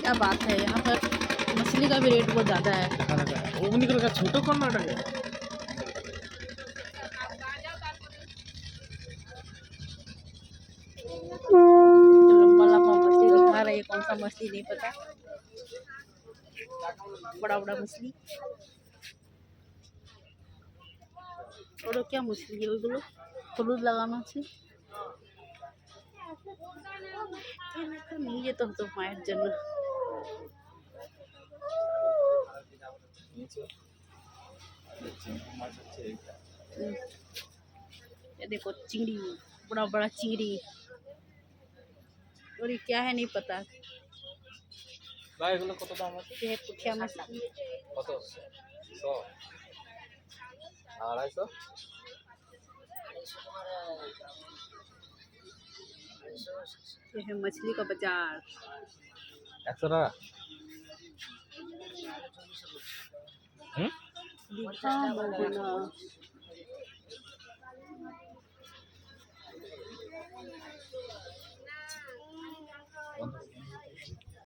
क्या बात है, यहाँ पर मछली का भी रेट बहुत ज़्यादा है। छोटो कर्नाटक लंबा लंबा मछली दिखा रहा है, कौन सा मछली नहीं पता, बड़ा बड़ा मछली। और क्या मछली है ওইগুলো, হলুদ লাগানো আছে। নিয়ে যেতে হতো মায়ের জন্য। ये देखो चिंगड़ी, बड़ा बड़ा चिंगड़ी, और ये क्या है नहीं पता। ভাই এগুলো কত দাম আছে? ये है पुठिया मछली, কত? 100 250 ये है मछली का बाजार। 100 টাকা दीघा मोहना